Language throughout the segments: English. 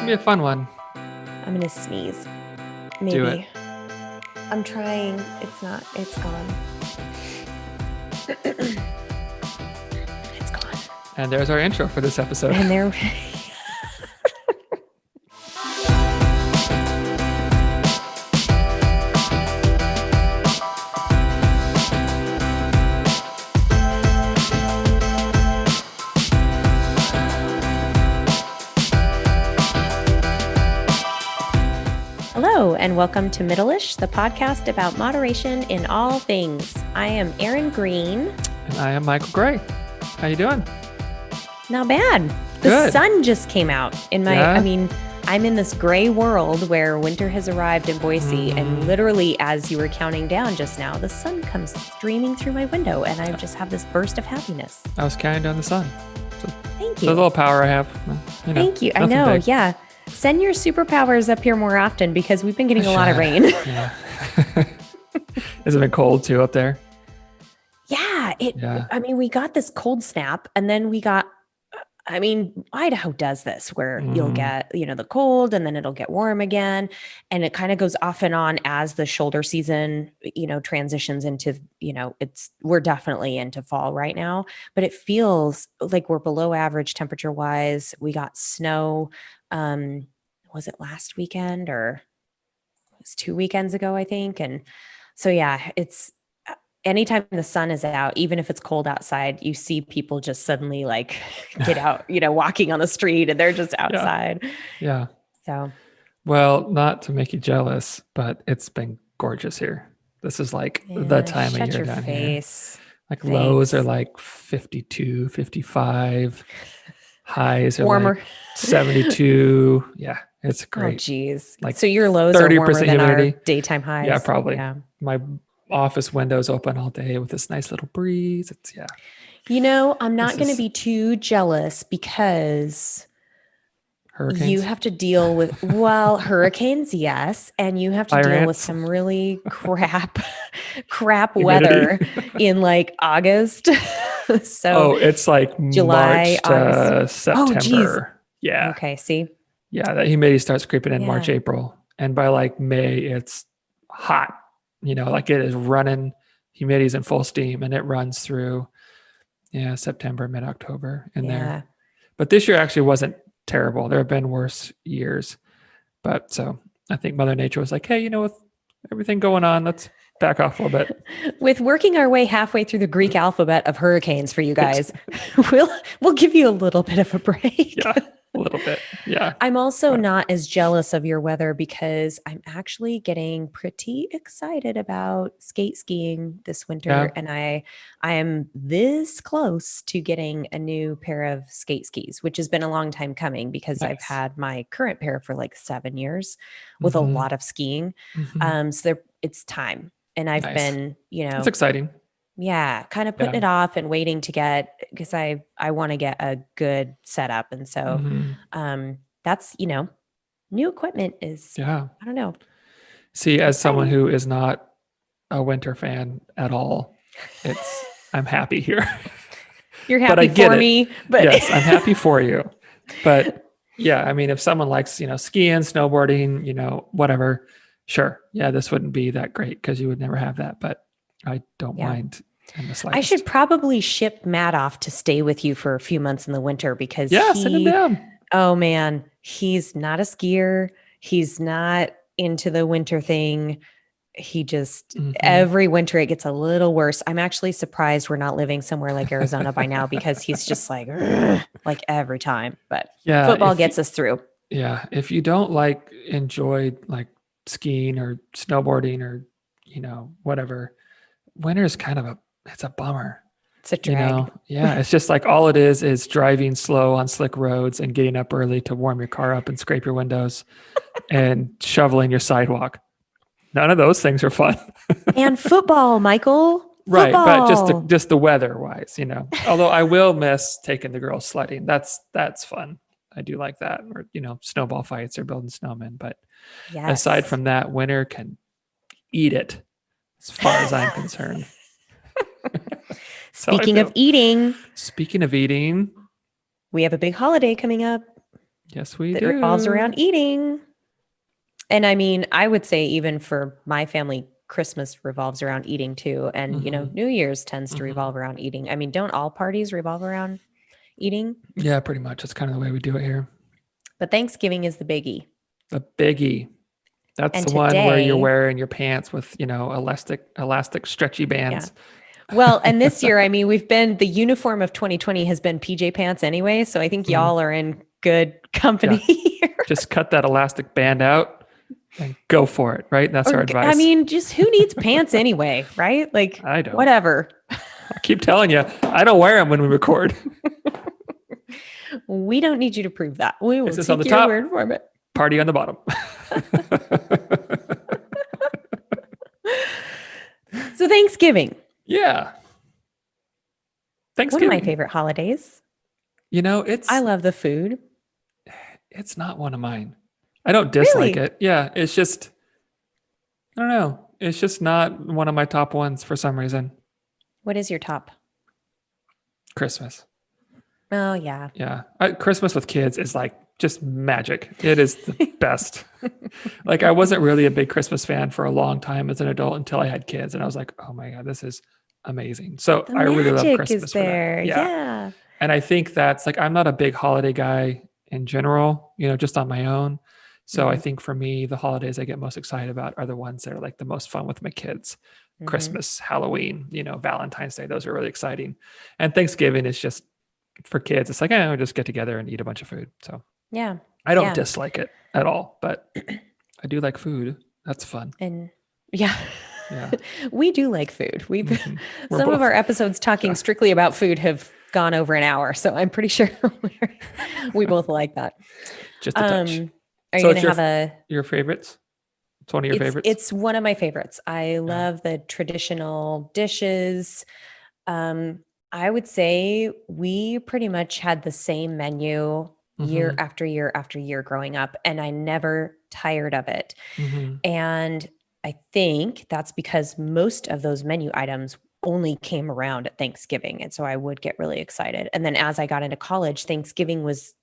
gonna be a fun one. I'm gonna sneeze. Maybe. Do it. I'm trying. It's not. It's gone. It's gone. And there's our intro for this episode. And there. Hello, and welcome to Middleish, the podcast about moderation in all things. I am Erin Green. And I am Michael Gray. How you doing? Not bad. The Good. sun just came out in my, Yeah? I mean, I'm in this gray world where winter has arrived in Boise, and literally as you were counting down just now, the sun comes streaming through my window, and I just have this burst of happiness. I was counting down the sun. Thank The you. little power I have. You know, Thank you. I nothing know. big. Yeah. Send your superpowers up here more often because we've been getting a lot of rain. Yeah. Has it been cold too up there? Yeah. Yeah. I mean, we got this cold snap, and then we got, I mean, Idaho does this where you'll get, the cold and then it'll get warm again. And it kind of goes off and on as the shoulder season, transitions into, we're definitely into fall right now, but it feels like we're below average temperature wise. We got snow. Was it last weekend or it was 2 weekends ago, I think. And so, yeah, it's, anytime the sun is out, even if it's cold outside, you see people just suddenly like get out, walking on the street and they're just outside. Yeah. So, Well, not to make you jealous, but it's been gorgeous here. This is like the time of shut year your down here. face. Like lows Thanks. are like 52, 55. Highs are Warmer. like 72. Yeah, it's Oh, great. geez. Like So your lows are 30% warmer than humidity. our daytime highs. Yeah, probably. Yeah. My office windows open all day with this nice little breeze. It's I'm not This going to is- be too jealous because hurricanes. you have to deal with, hurricanes, yes. And you have to Fire deal with ants. some really crap Humidity. weather in like August. So it's like July, March to August. September. Oh, geez. Yeah. Okay, see? Yeah, that humidity starts creeping in March, Yeah. April. And by like May, it's hot. Like it is running, humidity's in full steam, and it runs through September, mid-October in there. But this year actually wasn't terrible. There have been worse years. But so I think Mother Nature was like, hey, with everything going on, let's back off a little bit. With working our way halfway through the Greek alphabet of hurricanes for you guys, we'll give you a little bit of a break. Yeah, a little bit. Yeah. I'm also not as jealous of your weather because I'm actually getting pretty excited about skate skiing this winter. Yeah. And I am this close to getting a new pair of skate skis, which has been a long time coming because I've Nice. had my current pair for like 7 years with a Mhm. lot of skiing. Mhm. So it's time. And I've Nice. been, It's exciting. kind of putting Yeah. it off and waiting to get, because I want to get a good setup. And so Mhm. that's, new equipment is, Yeah. I don't know. See, as someone Exciting. who is not a winter fan at all, I'm happy here. You're But I happy get for it. me, but Yes, I'm happy for you. But yeah, I mean, if someone likes, skiing, snowboarding, whatever, sure. Yeah, this wouldn't be that great because you would never have that. But I don't Yeah. mind in the I slightest. should probably ship Matt off to stay with you for a few months in the winter because send him down. oh man, he's not a skier. He's not into the winter thing. He just, Mhm. every winter it gets a little worse. I'm actually surprised we're not living somewhere like Arizona by now because he's just like every time. But Yeah, football if gets us through. Yeah, if you don't enjoy skiing or snowboarding or whatever, winter is it's a bummer. It's a drag. Yeah, it's just like all it is driving slow on slick roads and getting up early to warm your car up and scrape your windows and shoveling your sidewalk. None of those things are fun. And football, Michael. Right, but Football. just the weather wise, Although I will miss taking the girls sledding. That's fun. I do like that. Or snowball fights or building snowmen. But Yes. aside from that, winter can eat it, as far as I'm concerned. Speaking of eating, Speaking of eating, we have a big holiday coming up. Yes, we that do. revolves around eating. And I mean, I would say even for my family, Christmas revolves around eating too. And, New Year's tends to revolve around eating. I mean, don't all parties revolve around eating? Yeah, pretty much. That's kind of the way we do it here. But Thanksgiving is the biggie. The biggie. That's And the one where you're today, wearing your pants with, elastic stretchy bands. well, and this year, I mean, the uniform of 2020 has been PJ pants anyway. So I think y'all are in good company here. Just cut that elastic band out and go for it, right? That's our advice. I mean, just who needs pants anyway, right? Like, I don't. Whatever. I keep telling you, I don't wear them when we record. We don't need you to prove that. We will take on the your top, word for it. Party on the bottom. So Thanksgiving. Yeah. Thanksgiving. One of my favorite holidays. I love the food. It's not one of mine. I don't dislike it. Yeah. It's just, I don't know. It's just not one of my top ones for some reason. What is your top? Christmas. Oh, yeah. Yeah. Christmas with kids is like just magic. It is the best. Like I wasn't really a big Christmas fan for a long time as an adult until I had kids. And I was like, oh my God, this is amazing. So I really love Christmas for that. Yeah. And I think that's like, I'm not a big holiday guy in general, just on my own. So I think for me, the holidays I get most excited about are the ones that are like the most fun with my kids. Christmas, Halloween, Valentine's Day. Those are really exciting. And Thanksgiving is just for kids. It's like, we'll just get together and eat a bunch of food. So yeah, I don't dislike it at all, but I do like food. That's fun. And yeah. We do like food. Some of our episodes talking strictly about food have gone over an hour. So I'm pretty sure we both like that. Just a touch. Are you going to have your favorites? It's one of your favorites? It's one of my favorites. I love the traditional dishes. I would say we pretty much had the same menu year after year after year growing up, and I never tired of it. And I think that's because most of those menu items only came around at Thanksgiving. And so I would get really excited. And then as I got into college, Thanksgiving was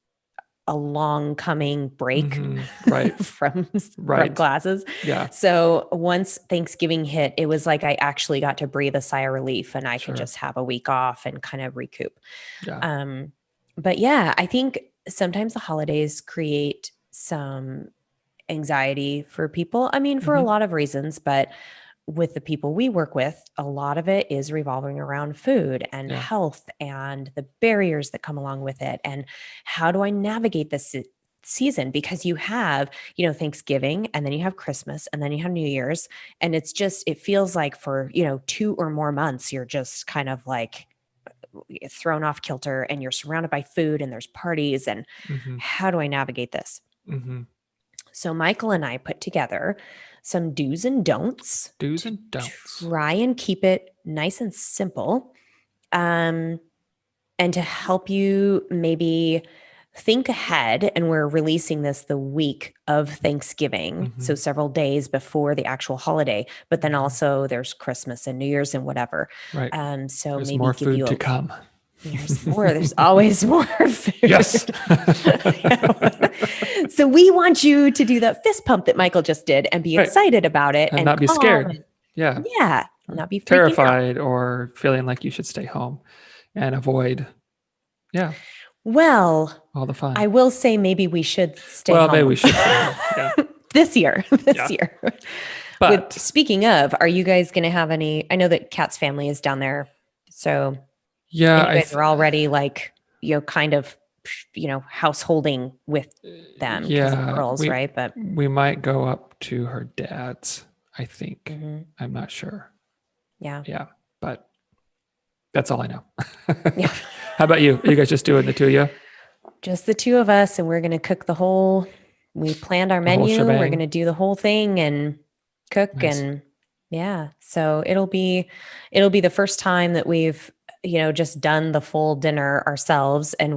a long coming break from classes. Yeah. So once Thanksgiving hit, it was like I actually got to breathe a sigh of relief and I could just have a week off and kind of recoup. Yeah. But yeah, I think sometimes the holidays create some anxiety for people. I mean, for a lot of reasons, but with the people we work with, a lot of it is revolving around food and health and the barriers that come along with it. And how do I navigate this season? Because you have, Thanksgiving, and then you have Christmas, and then you have New Year's. And it feels like for, 2 or more months, you're just kind of like thrown off kilter and you're surrounded by food and there's parties. And how do I navigate this? So Michael and I put together some do's and don'ts. Do's and don'ts. Try and keep it nice and simple. And to help you maybe think ahead, and we're releasing this the week of Thanksgiving, so several days before the actual holiday, but then also there's Christmas and New Year's and whatever. Right. So there's maybe more food to come. There's more. There's always more food. Yes. So we want you to do that fist pump that Michael just did and be excited about it and not be scared. Yeah. Yeah. Not be terrified or feeling like you should stay home and avoid. Yeah. Well, all the fun. I will say maybe we should stay home. Well, maybe we should. Yeah. This year. But speaking of, are you guys going to have any? I know that Kat's family is down there. So yeah, you guys are already like, kind of, householding with them. Yeah. Girls, right? But we might go up to her dad's, I think. I'm not sure. Yeah. Yeah. But that's all I know. Yeah. How about you? Are you guys just doing the two of you? Just the two of us. And we're going to cook we planned our menu. We're going to do the whole thing and cook. Nice. And yeah. So it'll be the first time that we've, just done the full dinner ourselves. And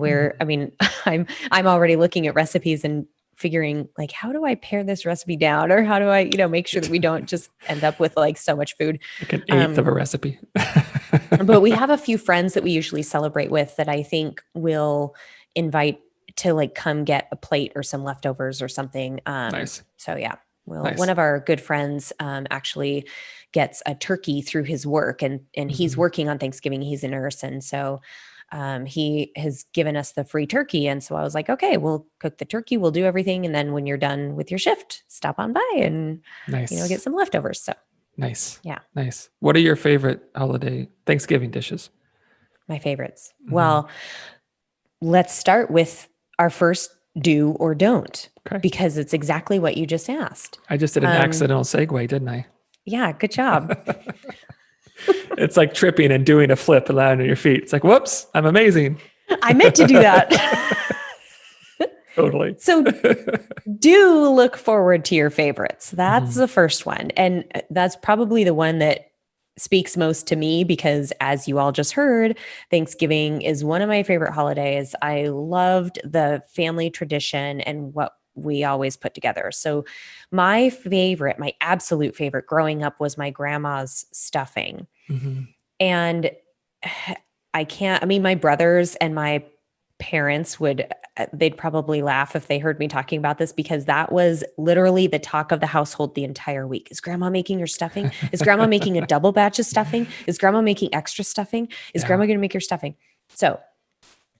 I'm already looking at recipes and figuring like, how do I pare this recipe down? Or how do I, make sure that we don't just end up with like so much food. Like an eighth of a recipe. But we have a few friends that we usually celebrate with that I think will invite to like come get a plate or some leftovers or something. Nice. So yeah. Well, Nice. one of our good friends actually gets a turkey through his work, and he's working on Thanksgiving. He's a nurse, and so he has given us the free turkey. And so I was like, okay, we'll cook the turkey, we'll do everything, and then when you're done with your shift, stop on by and get some leftovers. So nice. Yeah. Nice. What are your favorite holiday Thanksgiving dishes? My favorites. Well, let's start with our first do or don't, because it's exactly what you just asked. I just did an accidental segue, didn't I? Yeah, good job. It's like tripping and doing a flip and landing on your feet. It's like, whoops, I'm amazing. I meant to do that. Totally. So do look forward to your favorites. That's the first one. And that's probably the one that speaks most to me, because as you all just heard, Thanksgiving is one of my favorite holidays. I loved the family tradition and what we always put together. So my absolute favorite growing up was my grandma's stuffing. And my brothers and my parents they'd probably laugh if they heard me talking about this, because that was literally the talk of the household the entire week. Is grandma making your stuffing? Is grandma making a double batch of stuffing? Is grandma making extra stuffing? Is grandma going to make your stuffing? So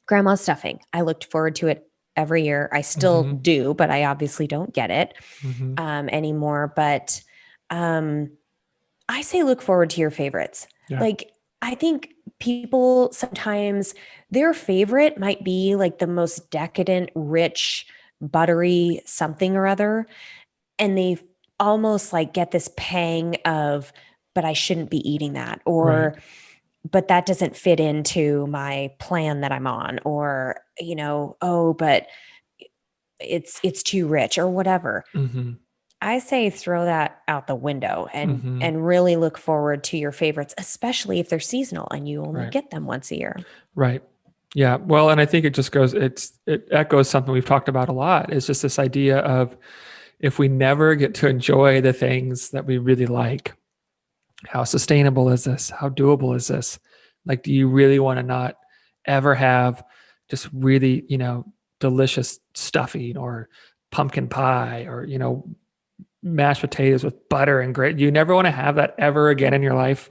grandma's stuffing, I looked forward to it every year. I still do, but I obviously don't get it anymore. But I say look forward to your favorites. Yeah. Like, I think people sometimes, their favorite might be like the most decadent, rich, buttery something or other. And they almost like get this pang of, but I shouldn't be eating that. Or, but that doesn't fit into my plan that I'm on. Or, but it's too rich or whatever. I say throw that out the window and really look forward to your favorites, especially if they're seasonal and you only get them once a year. Right. Yeah. Well, and I think it echoes something we've talked about a lot. It's just this idea of, if we never get to enjoy the things that we really like, how sustainable is this? How doable is this? Like, do you really want to not ever have just really, delicious stuffing or pumpkin pie or, mashed potatoes with butter and gravy? You never want to have that ever again in your life.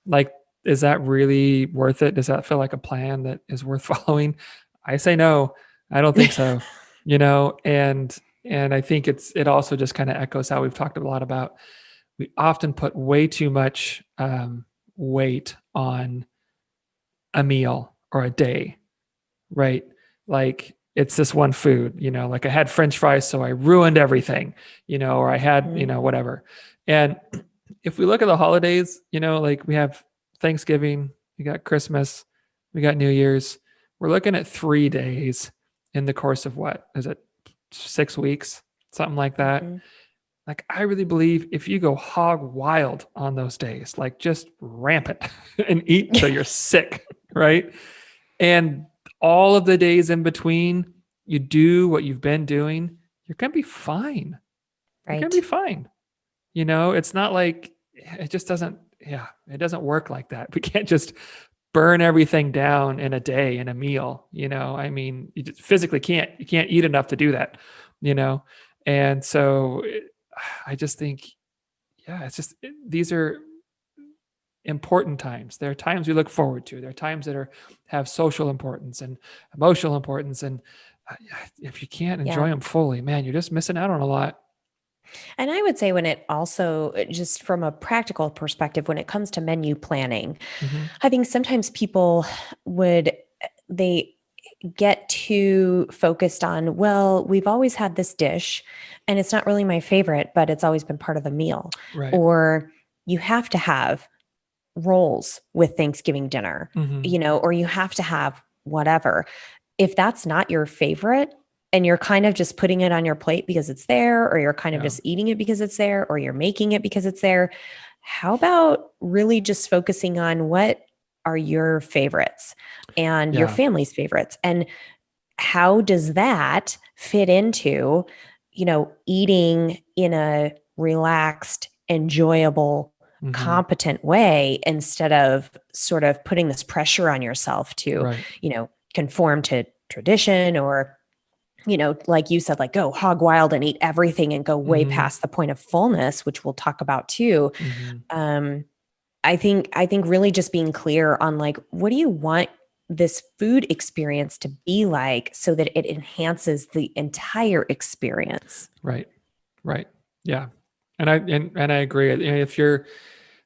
Like, is that really worth it? Does that feel like a plan that is worth following? I say no. I don't think so. And I think it also just kind of echoes how we've talked a lot about, we often put way too much weight on a meal or a day, right? Like, it's this one food, like I had French fries, so I ruined everything, or I had, whatever. And if we look at the holidays, like we have Thanksgiving, we got Christmas, we got New Year's, we're looking at 3 days in the course of what is it, 6 weeks, something like that. Like, I really believe if you go hog wild on those days, like just rampant and eat till you're sick, right? And all of the days in between, you do what you've been doing, you're going to be fine. Right. You're going to be fine. It's not like, it just doesn't, it doesn't work like that. We can't just burn everything down in a day, in a meal, I mean, you just physically you can't eat enough to do that, And so I just think, these are important times. There are times we look forward to. There are times that have social importance and emotional importance. And if you can't enjoy them fully, man, you're just missing out on a lot. And I would say, when it also, just from a practical perspective, when it comes to menu planning, I think sometimes people they get too focused on, well, we've always had this dish and it's not really my favorite, but it's always been part of the meal. Right. Or you have to have rolls with Thanksgiving dinner, or you have to have whatever. If that's not your favorite and you're kind of just putting it on your plate because it's there, or you're kind of just eating it because it's there, or you're making it because it's there, how about really just focusing on what are your favorites and your family's favorites? And how does that fit into, eating in a relaxed, enjoyable, competent way, instead of sort of putting this pressure on yourself to, conform to tradition or like you said, like go hog wild and eat everything and go way Mm-hmm. past the point of fullness, which we'll talk about too. Mm-hmm. I think really just being clear on like, what do you want this food experience to be like so that it enhances the entire experience? Right. Right. Yeah. And I agree. If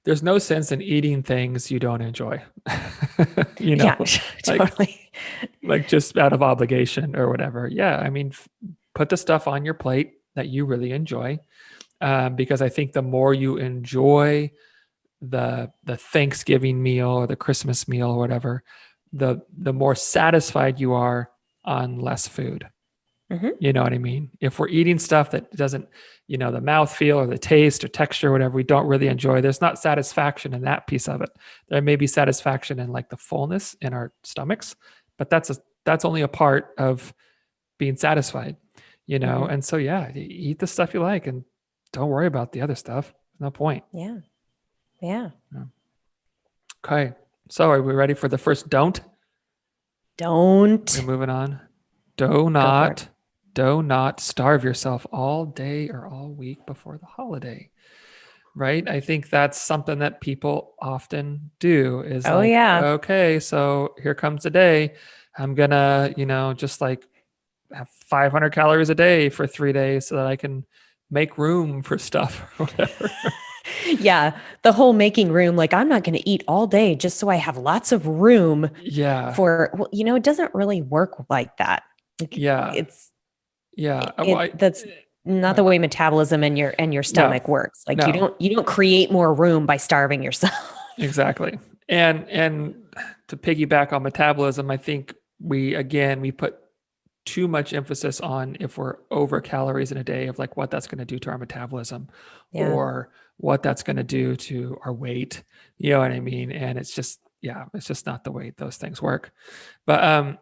there's no sense in eating things you don't enjoy, Yeah, like, totally. just out of obligation or whatever. Yeah. I mean, put the stuff on your plate that you really enjoy. Because I think the more you enjoy the Thanksgiving meal or the Christmas meal or whatever, the more satisfied you are on less food. Mm-hmm. You know what I mean? If we're eating stuff that doesn't, the mouthfeel or the taste or texture, or whatever, we don't really enjoy, there's not satisfaction in that piece of it. There may be satisfaction in like the fullness in our stomachs, but that's only a part of being satisfied, Mm-hmm. And so, yeah, eat the stuff you like and don't worry about the other stuff. No point. Yeah. Yeah. Yeah. Okay. So are we ready for the first don't? We're Don't moving on. Do go for it. not starve yourself all day or all week before the holiday. Right? I think that's something that people often do is Oh, like, yeah. okay, so here comes the day. I'm gonna, just like have 500 calories a day for 3 days so that I can make room for stuff or whatever. Yeah. The whole making room, like, I'm not going to eat all day just so I have lots of room Yeah. for, well, it doesn't really work like that. Like, Yeah. Yeah. that's not the way metabolism and your No, stomach works. Like no, you don't create more room by starving yourself. exactly. And to piggyback on metabolism, I think we put too much emphasis on if we're over calories in a day of like what that's going to do to our metabolism Yeah. or what that's going to do to our weight. You know what I mean? And it's just not the way those things work. But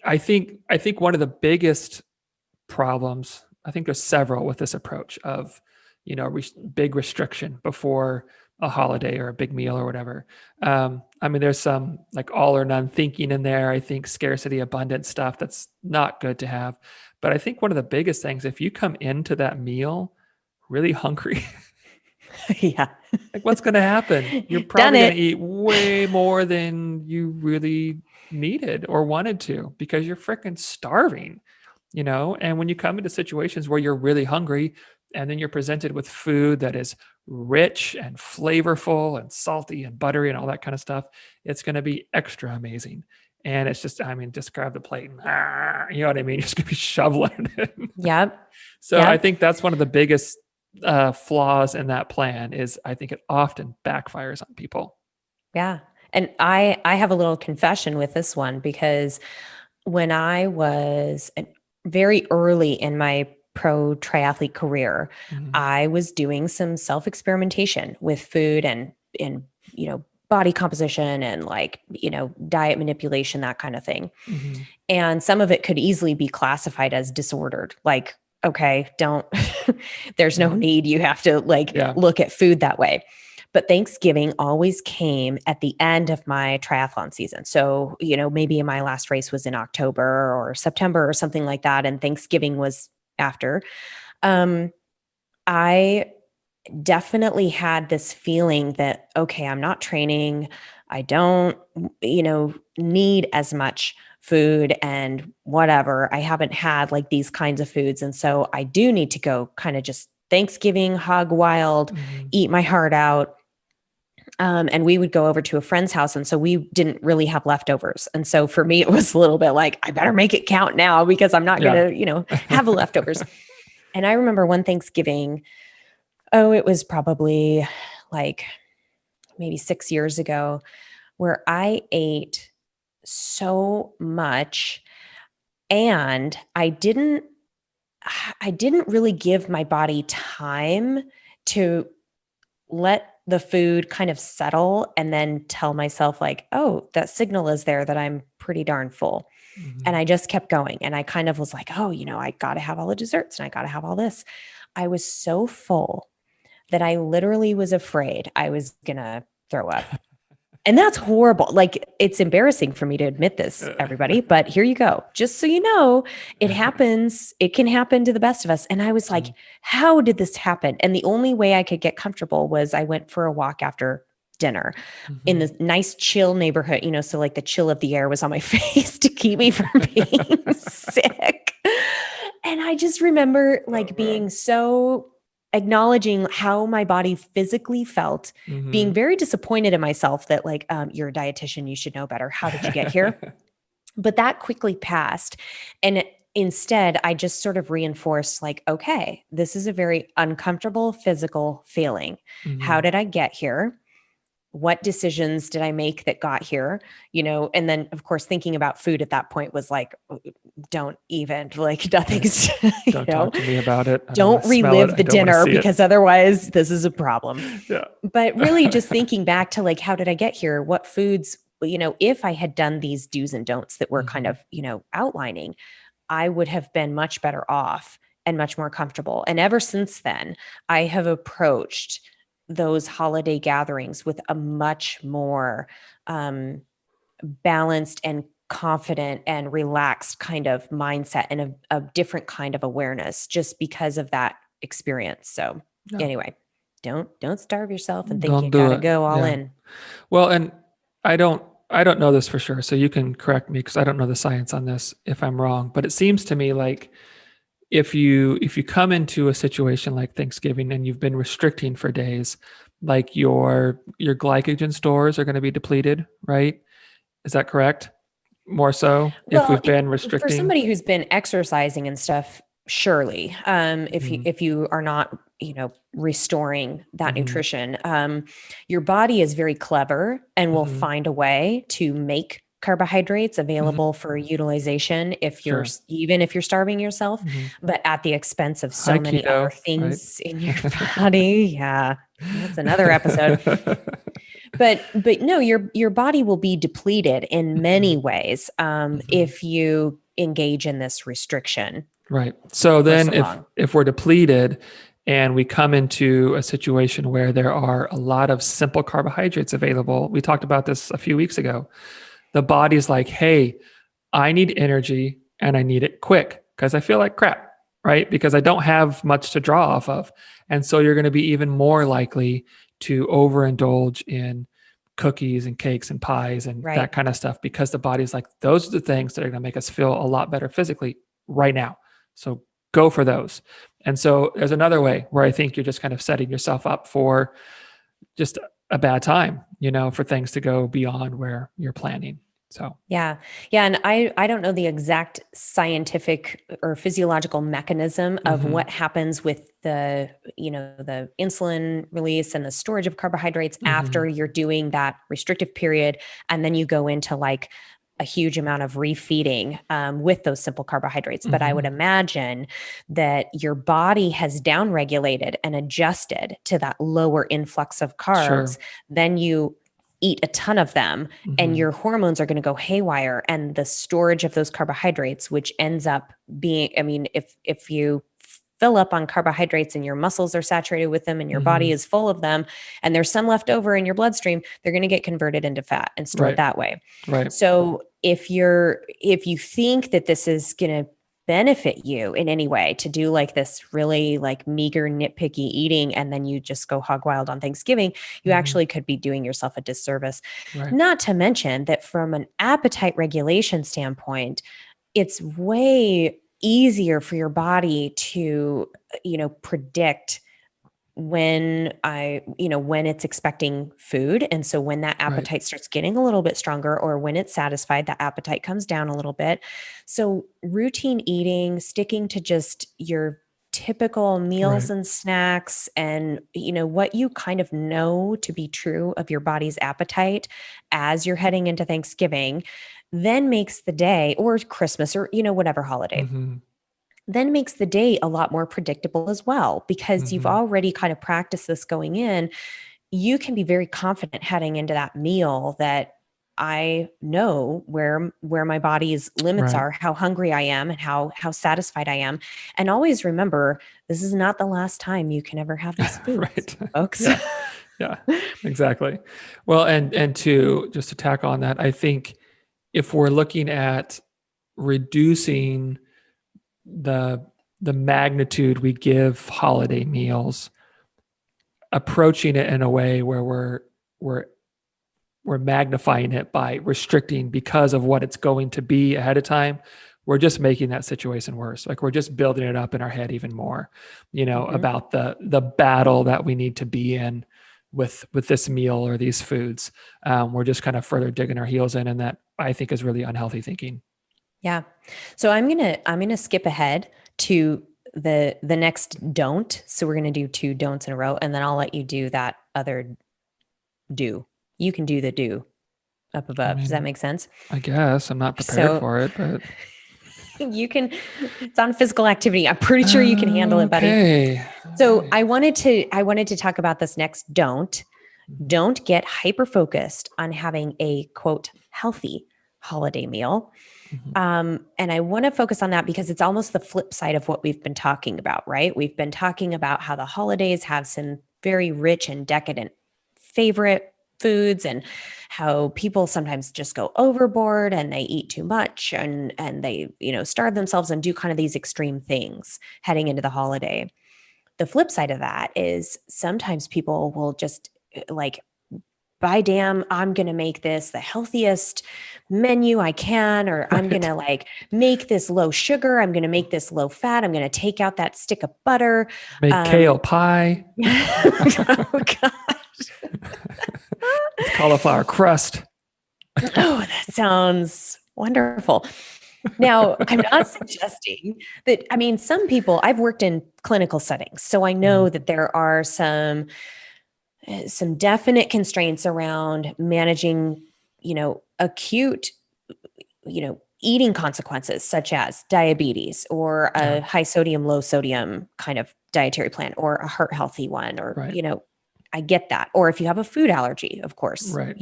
I think one of the biggest problems, I think there's several with this approach of, big restriction before a holiday or a big meal or whatever. I mean, there's some like all or none thinking in there. I think scarcity, abundance stuff that's not good to have. But I think one of the biggest things, if you come into that meal really hungry, Yeah. like what's going to happen? You're Done probably going it. to eat way more than you really needed or wanted to because you're freaking starving, And when you come into situations where you're really hungry and then you're presented with food that is rich and flavorful and salty and buttery and all that kind of stuff, it's going to be extra amazing. And it's just, I mean, just grab the plate and, you know what I mean? You're just going to be shoveling it. Yep. So I Yep. think that's one of the biggest flaws in that plan is I think it often backfires on people. Yeah. And I have a little confession with this one because when I was very early in my pro triathlete career, Mm-hmm. I was doing some self experimentation with food and body composition and like diet manipulation, that kind of thing. Mm-hmm. And some of it could easily be classified as disordered. Like, okay, don't there's no Mm-hmm. need. You have to like Yeah. look at food that way. But Thanksgiving always came at the end of my triathlon season. So, maybe my last race was in October or September or something like that. And Thanksgiving was after. I definitely had this feeling that, okay, I'm not training. I don't, need as much food and whatever. I haven't had like these kinds of foods. And so I do need to go kind of just Thanksgiving, hog wild, Mm-hmm. eat my heart out. And we would go over to a friend's house. And so we didn't really have leftovers. And so for me, it was a little bit like, I better make it count now because I'm not Yeah. going to, have the leftovers. And I remember one Thanksgiving, it was probably like maybe 6 years ago, where I ate so much and I didn't really give my body time to let the food kind of settle and then tell myself like, oh, that signal is there that I'm pretty darn full. Mm-hmm. And I just kept going. And I kind of was like, oh, I got to have all the desserts and I got to have all this. I was so full that I literally was afraid I was going to throw up. And that's horrible. Like, it's embarrassing for me to admit this, everybody, but here you go. Just so you know, it happens. It can happen to the best of us. And I was like, how did this happen? And the only way I could get comfortable was I went for a walk after dinner in this nice chill neighborhood, so like the chill of the air was on my face to keep me from being sick. And I just remember like being so acknowledging how my body physically felt, being very disappointed in myself that like, you're a dietitian, you should know better. How did you get here? But that quickly passed. And instead, I just sort of reinforced like, okay, this is a very uncomfortable physical feeling. How did I get here? What decisions did I make that got here? And then of course, thinking about food at that point was like, don't even like nothing's, don't talk to me about it. Don't relive the dinner because otherwise this is a problem. Yeah. But really just thinking back to like, how did I get here? What foods, if I had done these do's and don'ts that we're kind of, outlining, I would have been much better off and much more comfortable. And ever since then, I have approached those holiday gatherings with a much more balanced and confident and relaxed kind of mindset and a different kind of awareness just because of that experience. So anyway, don't starve yourself and think you gotta go all in. Well, and I don't know this for sure, so you can correct me because I don't know the science on this if I'm wrong, but it seems to me like if you come into a situation like Thanksgiving and you've been restricting for days, like your glycogen stores are going to be depleted, right? Is that correct? More so if we've been restricting? For somebody who's been exercising and stuff, surely. If you are not, restoring that nutrition, your body is very clever and will find a way to make carbohydrates available for utilization even if you're starving yourself, but at the expense of so many other things in your body. Yeah, that's another episode. But no, your body will be depleted in many ways if you engage in this restriction. Right. So then if we're depleted and we come into a situation where there are a lot of simple carbohydrates available, we talked about this a few weeks ago. The body's like, hey, I need energy and I need it quick because I feel like crap, right? Because I don't have much to draw off of. And so you're going to be even more likely to overindulge in cookies and cakes and pies and that kind of stuff because the body's like, those are the things that are going to make us feel a lot better physically right now. So go for those. And so there's another way where I think you're just kind of setting yourself up for just a bad time, for things to go beyond where you're planning. So, yeah. And I don't know the exact scientific or physiological mechanism of what happens with the insulin release and the storage of carbohydrates after you're doing that restrictive period. And then you go into like a huge amount of refeeding with those simple carbohydrates. But I would imagine that your body has downregulated and adjusted to that lower influx of carbs. Then you eat a ton of them and your hormones are going to go haywire, and the storage of those carbohydrates, which ends up being, if you fill up on carbohydrates and your muscles are saturated with them and your body is full of them and there's some left over in your bloodstream, they're going to get converted into fat and stored that way. Right. So if you think that this is going to benefit you in any way to do like this really like meager nitpicky eating and then you just go hog wild on Thanksgiving, you actually could be doing yourself a disservice. Not to mention that from an appetite regulation standpoint, it's way easier for your body to predict when it's expecting food. And so when that appetite starts getting a little bit stronger or when it's satisfied, the appetite comes down a little bit. So routine eating, sticking to just your typical meals and snacks and, what you kind of know to be true of your body's appetite as you're heading into Thanksgiving, then makes the day, or Christmas, or, whatever holiday, then makes the day a lot more predictable as well, because you've already kind of practiced this going in. You can be very confident heading into that meal that I know where my body's limits are, how hungry I am and how satisfied I am. And always remember, this is not the last time you can ever have this food, folks. Yeah, exactly. Well, and to just to tack on that, I think if we're looking at reducing the the magnitude we give holiday meals, approaching it in a way where we're we're magnifying it by restricting because of what it's going to be ahead of time, we're just making that situation worse. Like we're just building it up in our head even more, about the battle that we need to be in with this meal or these foods. We're just kind of further digging our heels in, and that I think is really unhealthy thinking. Yeah. So I'm gonna skip ahead to the next don't. So we're gonna do 2 don'ts in a row, and then I'll let you do that other do. You can do the do up I above. Does that mean, make sense? I guess I'm not prepared So for it, but you can, it's on physical activity. I'm pretty sure you can handle it, buddy. okay. So Okay. I wanted to talk about this next don't. Mhm. Don't get hyper focused on having a quote healthy holiday meal. Mhm. And I want to focus on that because it's almost the flip side of what we've been talking about, right? We've been talking about how the holidays have some very rich and decadent favorite foods, and how people sometimes just go overboard and they eat too much, and they, starve themselves and do kind of these extreme things heading into the holiday. The flip side of that is sometimes people will just like, by damn, I'm going to make this the healthiest menu I can, or I'm going Right. to like make this low sugar. I'm going to make this low fat. I'm going to take out that stick of butter. Make Um, kale pie. oh, God. It's cauliflower crust. Oh, that sounds wonderful. Now, I'm not suggesting that, I mean, some people, I've worked in clinical settings, so I know that there are some definite constraints around managing, acute, eating consequences such as diabetes, or Yeah. a high sodium, low sodium kind of dietary plan, or a heart healthy one, or, Right. I get that. Or if you have a food allergy, of course, Right.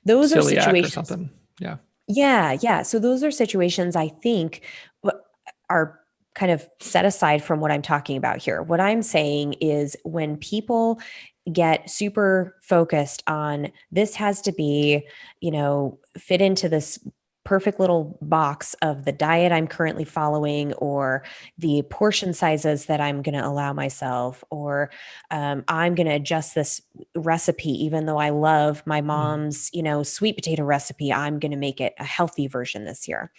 those are Celiac or situations. something. Yeah. Yeah, yeah. So those are situations I think are kind of set aside from what I'm talking about here. What I'm saying is when people get super focused on this has to be, fit into this perfect little box of the diet I'm currently following, or the portion sizes that I'm going to allow myself, or I'm going to adjust this recipe, even though I love my Mhm. mom's, sweet potato recipe, I'm going to make it a healthy version this year.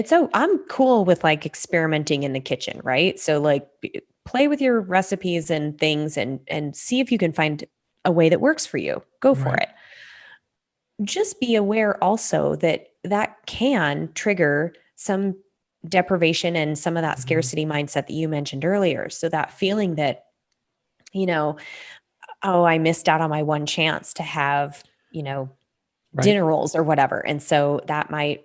So I'm cool with like experimenting in the kitchen, right? So like play with your recipes and things, and see if you can find a way that works for you. Go for Right. it. Just be aware also that that can trigger some deprivation and some of that Mhm. scarcity mindset that you mentioned earlier. So that feeling that, you know, oh, I missed out on my one chance to have, Right. dinner rolls or whatever. And so that might,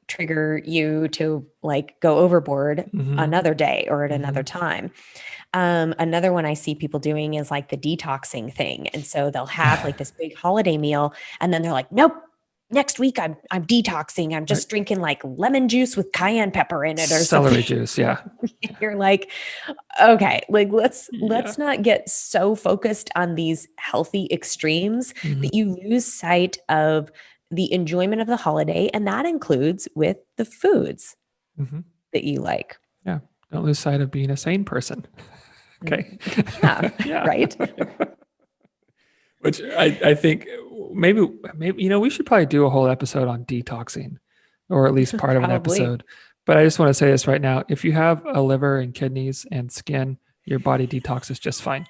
trigger you to like go overboard Mhm. another day or at another Mhm. time. Another one I see people doing is like the detoxing thing. And so they'll have like this big holiday meal, and then they're like, nope, next week I'm detoxing. I'm Right. just drinking like lemon juice with cayenne pepper in it or something. Celery juice. Yeah. You're like, okay, like Yeah. let's not get so focused on these healthy extremes Mhm. that you lose sight of the enjoyment of the holiday, and that includes with the foods Mhm. that you like. Yeah. Don't lose sight of being a sane person. Mm, Okay. yeah, Yeah. right? Which I think maybe we should probably do a whole episode on detoxing, or at least part of an Probably. episode. But I just want to say this right now: if you have a liver and kidneys and skin, your body detoxes just fine.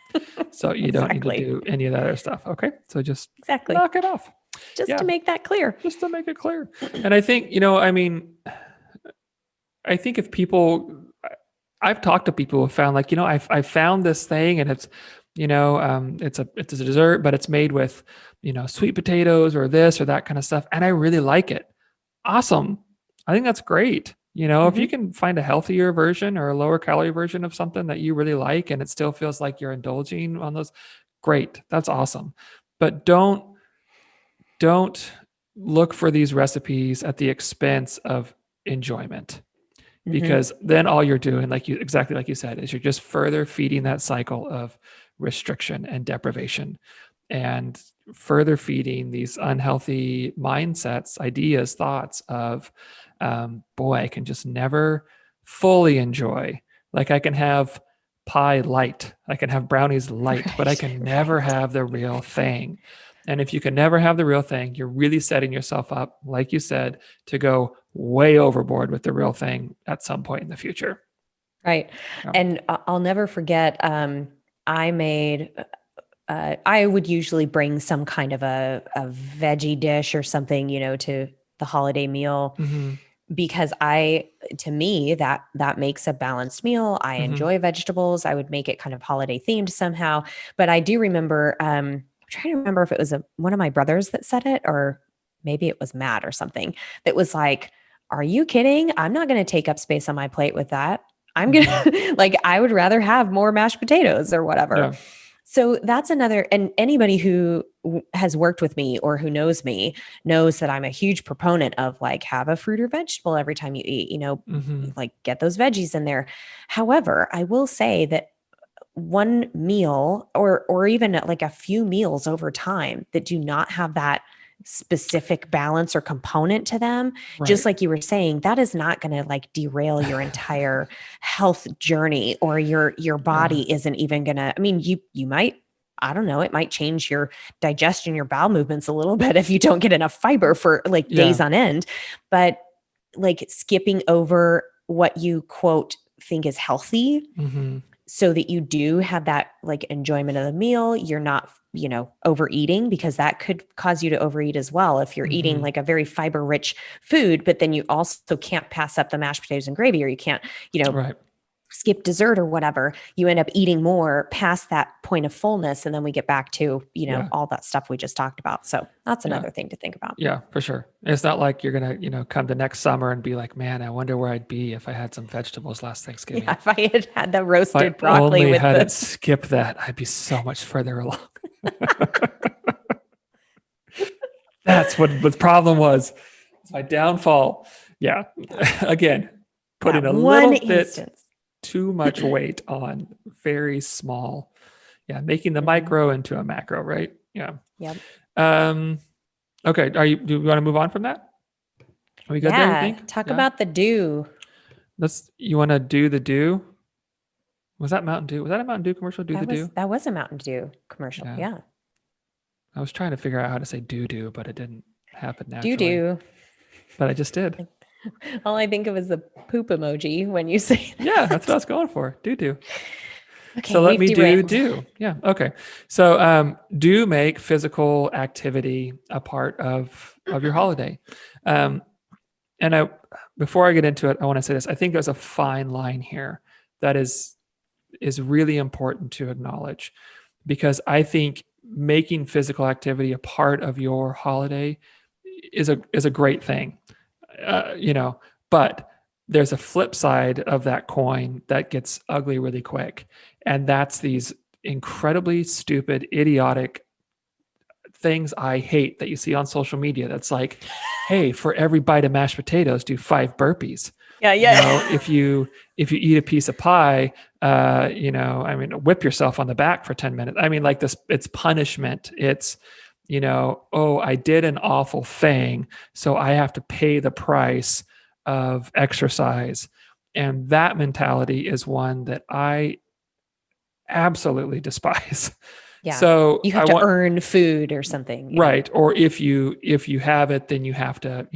So you don't need to Exactly. do any of that other stuff. Okay, so just Exactly. knock it off. Just to Yeah, make that clear. just to make it clear. And I think I mean, I think if people, I've talked to people who have found like, I found this thing, and it's, it's a dessert, but it's made with, sweet potatoes or this or that kind of stuff. And I really like it. Awesome. I think that's great. If you Mhm. can find a healthier version or a lower calorie version of something that you really like, and it still feels like you're indulging on those, great. That's awesome. But don't look for these recipes at the expense of enjoyment, Mhm. because then all you're doing, like you exactly like you said, is you're just further feeding that cycle of restriction and deprivation, and further feeding these unhealthy mindsets, ideas, thoughts of, boy, I can just never fully enjoy. Like I can have pie light, I can have brownies light, right, but I can never have the real thing. And if you can never have the real thing, you're really setting yourself up, like you said, to go way overboard with the real thing at some point in the future. Right. Yeah. And I'll never forget, I would usually bring some kind of a veggie dish or something, to the holiday meal, because to me, that makes a balanced meal. I enjoy vegetables. I would make it kind of holiday themed somehow. But I do remember, I'm trying to remember if it was one of my brothers that said it, or maybe it was Matt or something, that was like, are you kidding? I'm not going to take up space on my plate with that. I'm going to like, I would rather have more mashed potatoes or whatever. Yeah. So that's another, and anybody who has worked with me or who knows me knows that I'm a huge proponent of like, have a fruit or vegetable every time you eat, like get those veggies in there. However, I will say that one meal or even like a few meals over time that do not have that specific balance or component to them, right, just like you were saying, that is not going to like derail your entire health journey, or your body isn't even going to, I mean, you might, I don't know, it might change your digestion, your bowel movements a little bit if you don't get enough fiber for like days on end, but like skipping over what you quote think is healthy, so that you do have that like enjoyment of the meal. You're not, overeating, because that could cause you to overeat as well. If you're eating like a very fiber rich food, but then you also can't pass up the mashed potatoes and gravy, or you can't, right, skip dessert or whatever, you end up eating more past that point of fullness. And then we get back to, all that stuff we just talked about. So that's another thing to think about. Yeah, for sure. It's not like you're going to, come to next summer and be like, man, I wonder where I'd be if I had some vegetables last Thanksgiving. Yeah, if I had the roasted broccoli only had it skip that, I'd be so much further along. That's what the problem was. It's my downfall. Yeah. Again, putting a little bit too much weight on very small. Yeah. Making the micro into a macro, right? Yeah. Yep. Okay. Do you want to move on from that? Are we good there, you think? Talk about the do. You want to do the do? Was that Mountain Dew? Was that a Mountain Dew commercial? That was a Mountain Dew commercial. Yeah. I was trying to figure out how to say do, but it didn't happen naturally. Do. But I just did. All I think of is the poop emoji when you say that. Yeah, that's what I was going for. Do. Okay, so let me do. Yeah. Okay. So do make physical activity a part of your holiday. Before I get into it, I want to say this. I think there's a fine line here that is really important to acknowledge, because I think making physical activity a part of your holiday is a great thing, but there's a flip side of that coin that gets ugly really quick. And that's these incredibly stupid, idiotic things I hate that you see on social media. That's like, hey, for every bite of mashed potatoes, do 5 burpees. Yeah. If you eat a piece of pie, whip yourself on the back for 10 minutes. I mean, like this, it's punishment. It's, I did an awful thing, so I have to pay the price of exercise. And that mentality is one that I absolutely despise. Yeah. So you have to earn food or something. Right. Or if you have it, then you have to,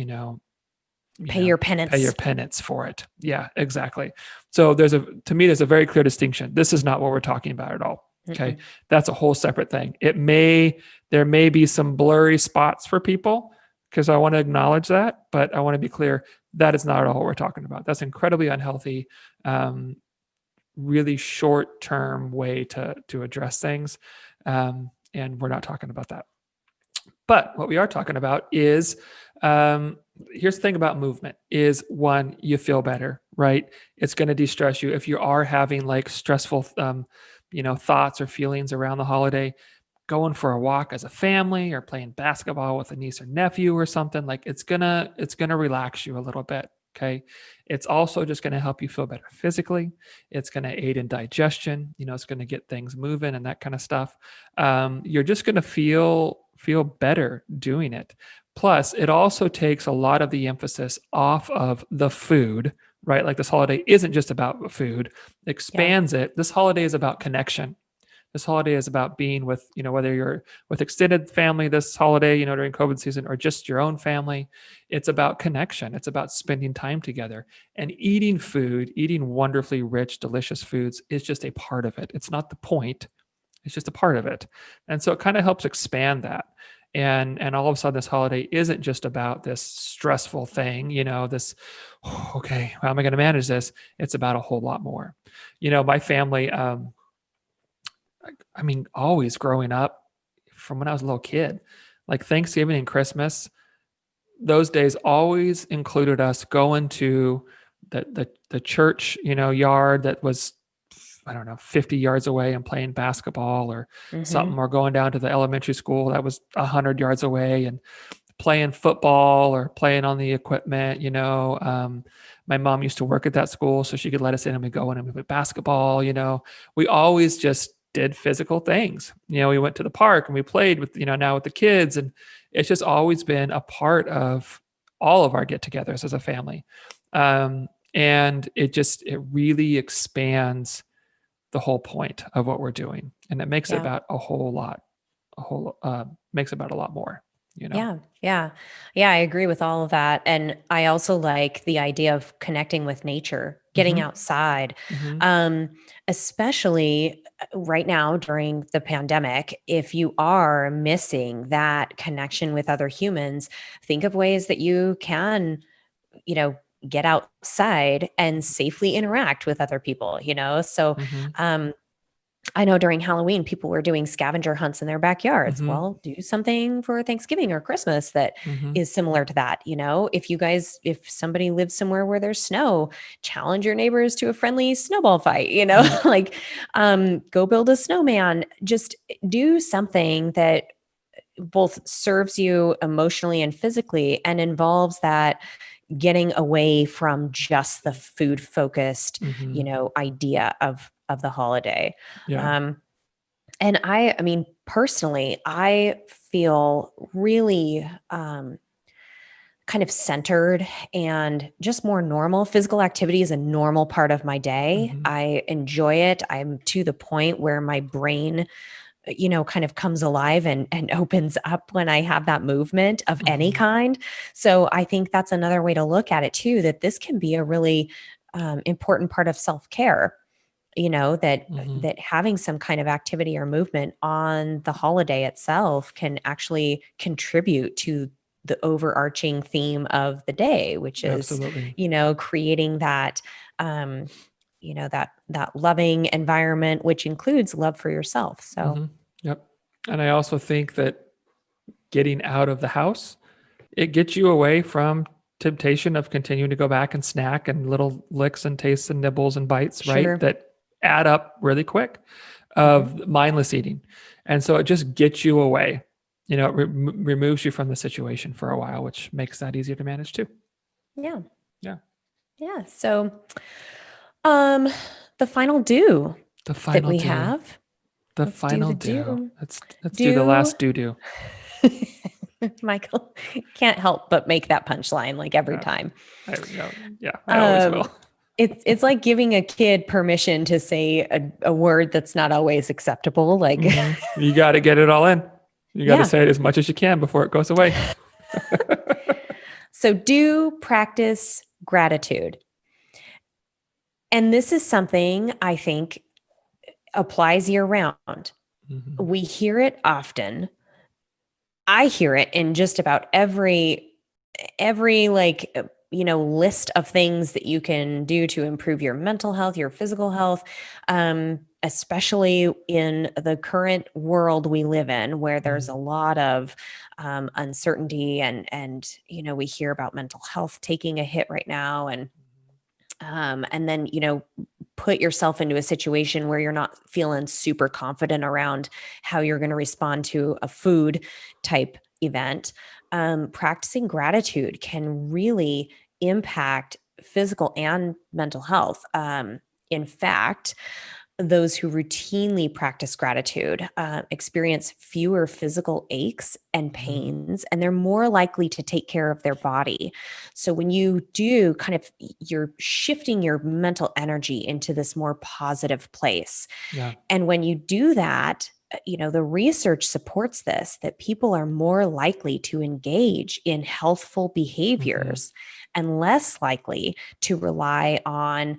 pay your penance for it. Yeah, exactly. So to me, there's a very clear distinction. This is not what we're talking about at all. Okay. Mm-mm. That's a whole separate thing. There may be some blurry spots for people, because I want to acknowledge that, but I want to be clear, that is not at all what we're talking about. That's incredibly unhealthy, really short-term way to address things. And we're not talking about that. But what we are talking about is, here's the thing about movement is, one, you feel better, right? It's going to de-stress you. If you are having like stressful, thoughts or feelings around the holiday, going for a walk as a family or playing basketball with a niece or nephew or something, like it's gonna relax you a little bit. Okay. It's also just going to help you feel better physically. It's going to aid in digestion. It's going to get things moving and that kind of stuff. You're just going to feel better doing it. Plus, it also takes a lot of the emphasis off of the food, right? Like this holiday isn't just about food, expands it. This holiday is about connection. This holiday is about being with, whether you're with extended family this holiday, during COVID season, or just your own family. It's about connection. It's about spending time together, and eating wonderfully rich, delicious foods is just a part of it. It's not the point. It's just a part of it. And so it kind of helps expand that. And all of a sudden this holiday isn't just about this stressful thing, this, okay, how am I going to manage this? It's about a whole lot more. My family, always growing up from when I was a little kid, like Thanksgiving and Christmas, those days always included us going to the church, yard that was, I don't know, 50 yards away and playing basketball or something, or going down to the elementary school that was 100 yards away and playing football or playing on the equipment. My mom used to work at that school, so she could let us in and we go in and we play basketball. We always just did physical things. We went to the park and we played with, now with the kids, and it's just always been a part of all of our get-togethers as a family. And it really expands the whole point of what we're doing, and it makes it about makes about a lot more. Yeah. I agree with all of that. And I also like the idea of connecting with nature, getting outside, especially right now during the pandemic. If you are missing that connection with other humans, think of ways that you can, get outside and safely interact with other people, So, I know during Halloween, people were doing scavenger hunts in their backyards. Well, do something for Thanksgiving or Christmas that is similar to that. If somebody lives somewhere where there's snow, challenge your neighbors to a friendly snowball fight, like, go build a snowman. Just do something that both serves you emotionally and physically and involves that getting away from just the food focused, idea of the holiday. And I mean, personally, I feel really kind of centered and just more normal. Physical activity is a normal part of my day. I enjoy it. I'm to the point where my brain kind of comes alive and opens up when I have that movement of any kind. So I think that's another way to look at it too, that this can be a really important part of self-care, that having some kind of activity or movement on the holiday itself can actually contribute to the overarching theme of the day, which is, creating that, that loving environment, which includes love for yourself. So, Yep. And I also think that getting out of the house, it gets you away from temptation of continuing to go back and snack and little licks and tastes and nibbles and bites, right? That add up really quick of mindless eating. And so it just gets you away, it removes you from the situation for a while, which makes that easier to manage too. Yeah. So, the final do that we have. The final do. Let's do the last do. Michael can't help but make that punchline like every time. I always will. It's like giving a kid permission to say a word that's not always acceptable. Like you got to get it all in. You got to say it as much as you can before it goes away. So do practice gratitude. And this is something I think applies year round. We hear it often. I hear it in just about every list of things that you can do to improve your mental health, your physical health, especially in the current world we live in, where there's a lot of uncertainty and we hear about mental health taking a hit right now, and then put yourself into a situation where you're not feeling super confident around how you're going to respond to a food type event. Practicing gratitude can really impact physical and mental health. In fact, those who routinely practice gratitude experience fewer physical aches and pains, and they're more likely to take care of their body. So when you do you're shifting your mental energy into this more positive place. Yeah. And when you do that, the research supports this, that people are more likely to engage in healthful behaviors and less likely to rely on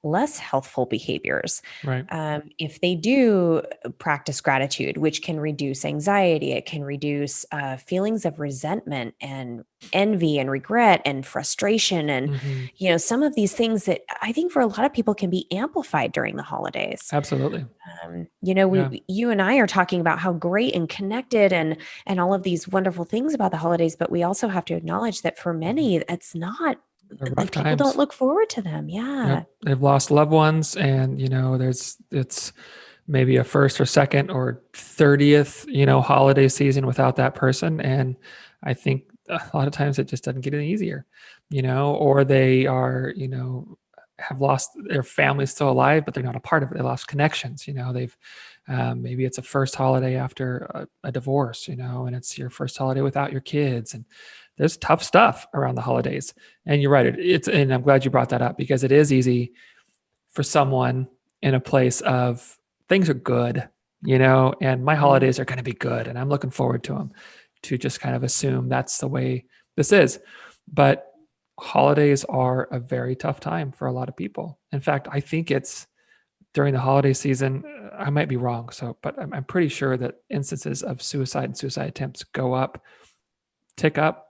less healthful behaviors. Right. If they do practice gratitude, which can reduce anxiety, it can reduce feelings of resentment and envy and regret and frustration. And, some of these things that I think for a lot of people can be amplified during the holidays. Absolutely. You and I are talking about how great and connected and all of these wonderful things about the holidays, but we also have to acknowledge that for many, it's not. Rough Like people times. don't look forward to them. Yeah. Yep. They've lost loved ones, and it's maybe a first or second or 30th, holiday season without that person. And I think a lot of times it just doesn't get any easier, or they are, have lost their family's still alive, but they're not a part of it. They lost connections, they've, maybe it's a first holiday after a divorce, and it's your first holiday without your kids. And there's tough stuff around the holidays. And you're right. And I'm glad you brought that up, because it is easy for someone in a place of things are good, and my holidays are going to be good and I'm looking forward to them, to just kind of assume that's the way this is. But holidays are a very tough time for a lot of people. In fact, I think it's during the holiday season, I might be wrong. But I'm pretty sure that instances of suicide and suicide attempts tick up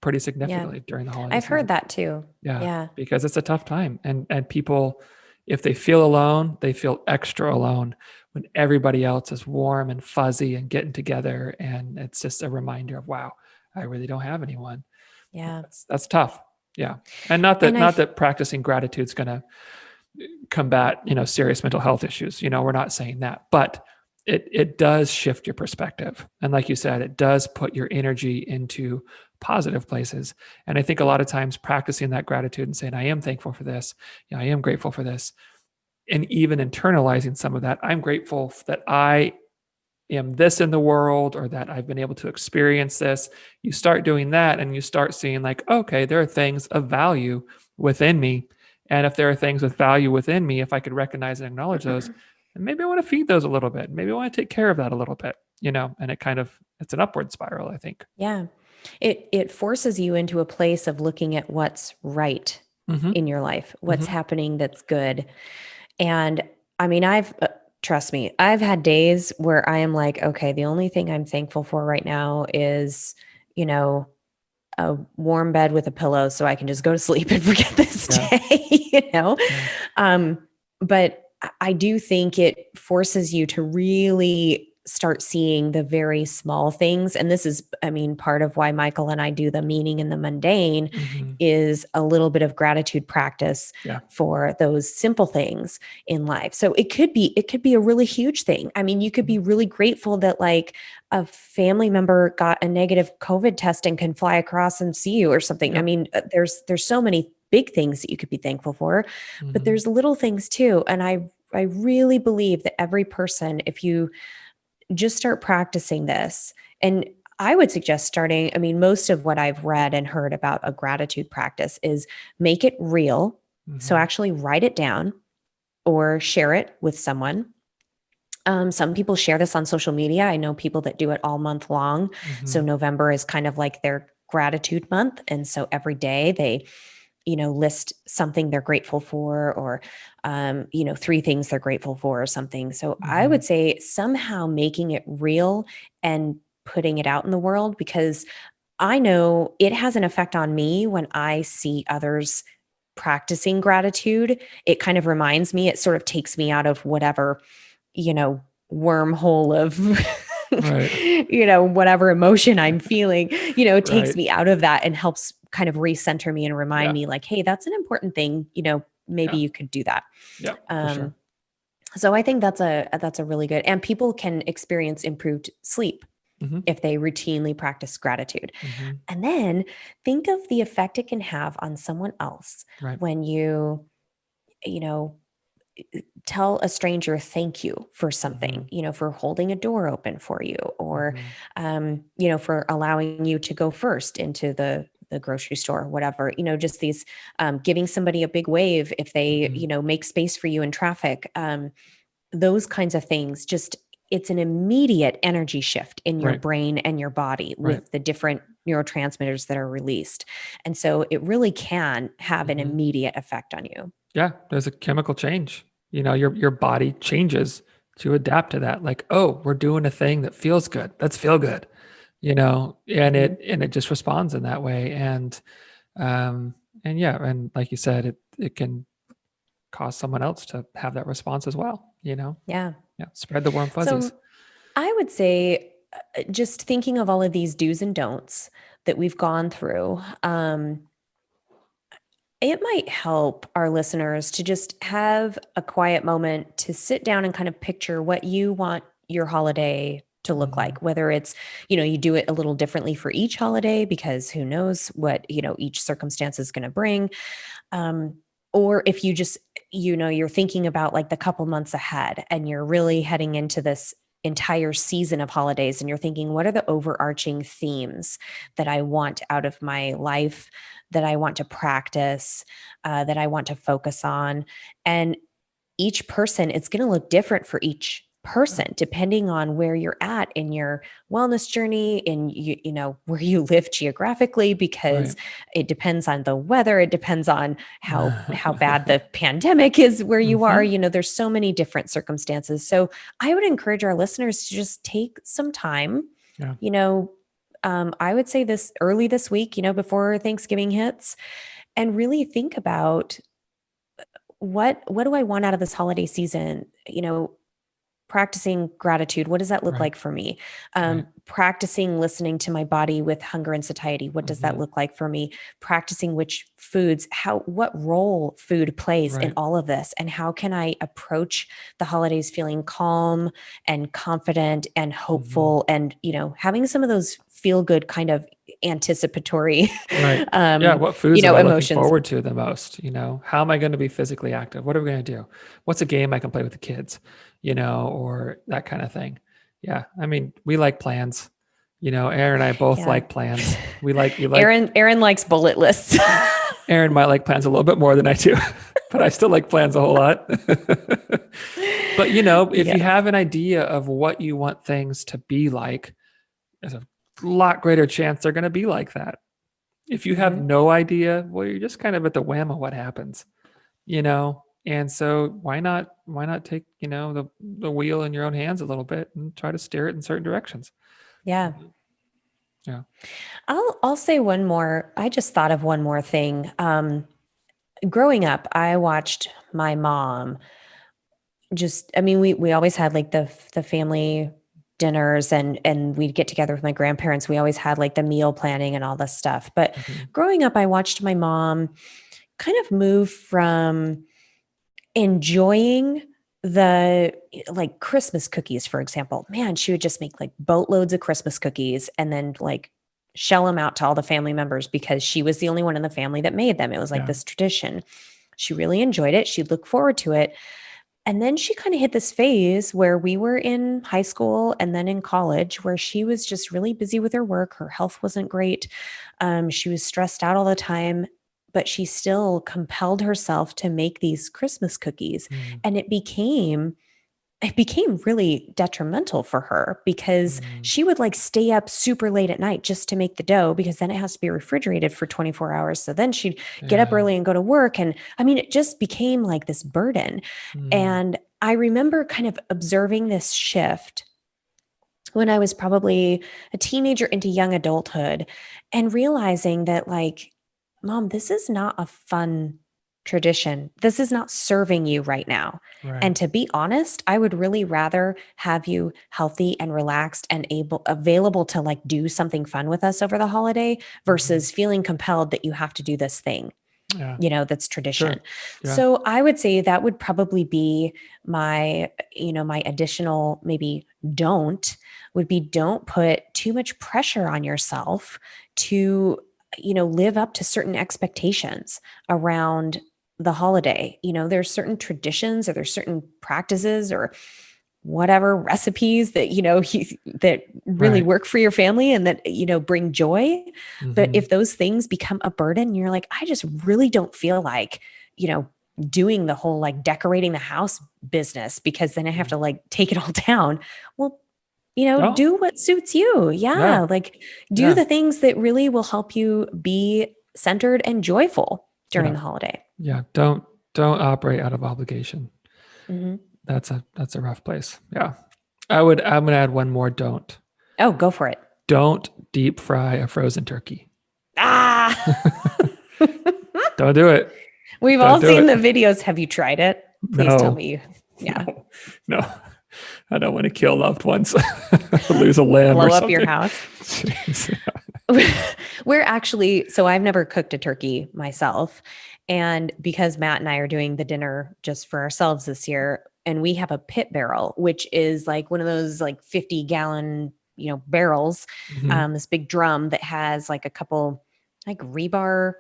pretty significantly during the holiday season. I've heard that too. Yeah. Because it's a tough time. And people, if they feel alone, they feel extra alone when everybody else is warm and fuzzy and getting together. And it's just a reminder of, wow, I really don't have anyone. Yeah. That's tough. Yeah. And not that practicing gratitude is going to combat, serious mental health issues. We're not saying that, but it does shift your perspective. And like you said, it does put your energy into positive places. And I think a lot of times practicing that gratitude and saying, I am thankful for this. I am grateful for this. And even internalizing some of that, I'm grateful that I am this in the world, or that I've been able to experience this. You start doing that and you start seeing like, okay, there are things of value within me. And if there are things with value within me, if I could recognize and acknowledge those, and maybe I want to feed those a little bit. Maybe I want to take care of that a little bit, and it's an upward spiral, I think. Yeah. It forces you into a place of looking at what's right in your life, what's happening that's good. And I mean, trust me, I've had days where I am like, okay, the only thing I'm thankful for right now is, a warm bed with a pillow so I can just go to sleep and forget this day, But I do think it forces you to really start seeing the very small things. And this is, part of why Michael and I do the meaning in the mundane is a little bit of gratitude practice for those simple things in life. So it could be a really huge thing. You could be really grateful that like a family member got a negative COVID test and can fly across and see you or something. Yep. There's so many big things that you could be thankful for, but there's little things too. And I really believe that every person, if you just start practicing this, and I would suggest starting, most of what I've read and heard about a gratitude practice is make it real. So actually write it down or share it with someone. Some people share this on social media. I know people that do it all month long. So November is kind of like their gratitude month. And so every day they list something they're grateful for, or, 3 things they're grateful for or something. So I would say somehow making it real and putting it out in the world, because I know it has an effect on me when I see others practicing gratitude. It kind of reminds me, it sort of takes me out of whatever, wormhole of right. Whatever emotion I'm feeling, it takes me out of that and helps kind of recenter me and remind me like, hey, that's an important thing. Maybe you could do that. Yeah. For sure. So I think that's a really good, and people can experience improved sleep Mm-hmm. if they routinely practice gratitude. Mm-hmm. And then think of the effect it can have on someone else Right. when you know, tell a stranger thank you for something, Mm-hmm. for holding a door open for you, or, Mm-hmm. for allowing you to go first into the grocery store, or whatever, just these, giving somebody a big wave if they, Mm-hmm. make space for you in traffic. Those kinds of things, just, it's an immediate energy shift in your Right. brain and your body Right. with the different neurotransmitters that are released. And so it really can have an Mm-hmm. immediate effect on you. Yeah, there's a chemical change. Your body changes to adapt to that. Like, oh, we're doing a thing that feels good. Let's feel good. And Mhm. it just responds in that way. Um and yeah, and like you said, it can cause someone else to have that response as well. Yeah. Yeah, spread the warm So fuzzies. I would say, just thinking of all of these do's and don'ts that we've gone through, it might help our listeners to just have a quiet moment to sit down and kind of picture what you want your holiday to look Mhm. like, whether it's, you do it a little differently for each holiday because who knows what, each circumstance is going to bring. Um, or if you just, you're thinking about like the couple months ahead and you're really heading into this entire season of holidays and you're thinking, what are the overarching themes that I want out of my life, that I want to practice, that I want to focus on? And each person, it's going to look different for each person depending on where you're at in your wellness journey, in where you live geographically, because Right. it depends on the weather, it depends on how bad the pandemic is where you are. Mhm. There's so many different circumstances. So I would encourage our listeners to just take some time, Yeah. you know I would say this early this week, before Thanksgiving hits, and really think about what do I want out of this holiday season? Practicing gratitude, what does that look Right. like for me? Right. Practicing listening to my body with hunger and satiety, what does that Mhm. look like for me? Practicing which foods, what role food plays in Right. all of this, and how can I approach the holidays feeling calm and confident and Mhm. hopeful, and having some of those feel good kind of anticipatory Right. Yeah. What foods am I looking emotions. forward to the most? How am I going to be physically active? What are we going to do? What's a game I can play with the kids? Or that kind of thing. Yeah. I mean, we like plans. Aaron and I both Yeah. like plans. We like Aaron likes bullet lists. Aaron might like plans a little bit more than I do, but I still like plans a whole lot. But if you Yes. have an idea of what you want things to be like, there's a lot greater chance they're going to be like that. If you have Mhm. no idea, well, you're just kind of at the whim of what happens. And so why not take, the wheel in your own hands a little bit and try to steer it in certain directions. Yeah. Mhm. Yeah. I'll say one more. I just thought of one more thing. Growing up, I watched my mom I mean, we always had like the family dinners, and we'd get together with my grandparents. We always had like the meal planning and all this stuff. But Mhm. growing up, I watched my mom kind of move from enjoying the like Christmas cookies, for example. Man, she would just make like boatloads of Christmas cookies and then like shell them out to all the family members because she was the only one in the family that made them. It was like Yeah. this tradition. She really enjoyed it. She'd look forward to it. And then she kind of hit this phase where we were in high school and then in college, where she was just really busy with her work. Her health wasn't great. She was stressed out all the time, but she still compelled herself to make these Christmas cookies. Mm. And it became really detrimental for her because Mm. she would like stay up super late at night just to make the dough, because then it has to be refrigerated for 24 hours. So then she'd get up Yeah. early and go to work. And I mean, it just became like this burden. Mm. And I remember kind of observing this shift when I was probably a teenager into young adulthood, and realizing that, like, Mom, this is not a fun tradition. This is not serving you right now. Right. And to be honest, I would really rather have you healthy and relaxed and available to like do something fun with us over the holiday Mhm. versus feeling compelled that you have to do this thing. that's tradition. Sure. Yeah. So I would say that would probably be my additional maybe don't put too much pressure on yourself to, live up to certain expectations around the holiday. There's certain traditions or there's certain practices or whatever recipes that that really work for your family and that bring joy. But if those things become a burden, you're like, I just really don't feel like doing the whole like decorating the house business, because then I have to like take it all down. Well, do what suits you. Like do the things that really will help you be centered and joyful during the holiday. Don't operate out of obligation. That's a rough place. I'm going to add one more don't. Oh, go for it. Don't deep fry a frozen turkey. Don't do it. We've all seen the videos. Have you tried it? Please tell me. No. I don't want to kill loved ones. Lose a limb blow or up something. Your house. We're actually, so I've never cooked a turkey myself. And because Matt and I are doing the dinner just for ourselves this year, and we have a pit barrel, which is like one of those like 50-gallon, barrels, this big drum that has like a couple like rebar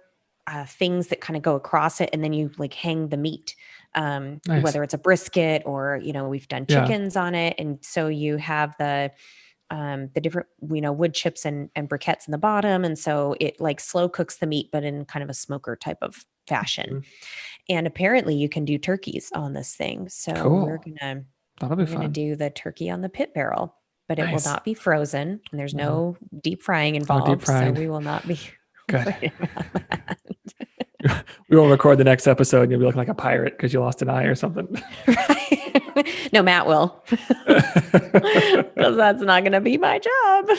things that kind of go across it. And then you like hang the meat, whether it's a brisket or, we've done chickens on it. And so you have the different, wood chips and briquettes in the bottom. And so it like slow cooks the meat, but in kind of a smoker type of fashion. And apparently you can do turkeys on this thing. So we're going to do the turkey on the pit barrel, but it will not be frozen and there's no deep frying involved. So we will not be good. We won't record the next episode and you'll be looking like a pirate because you lost an eye or something. Right. No, Matt will. Because that's not going to be my job.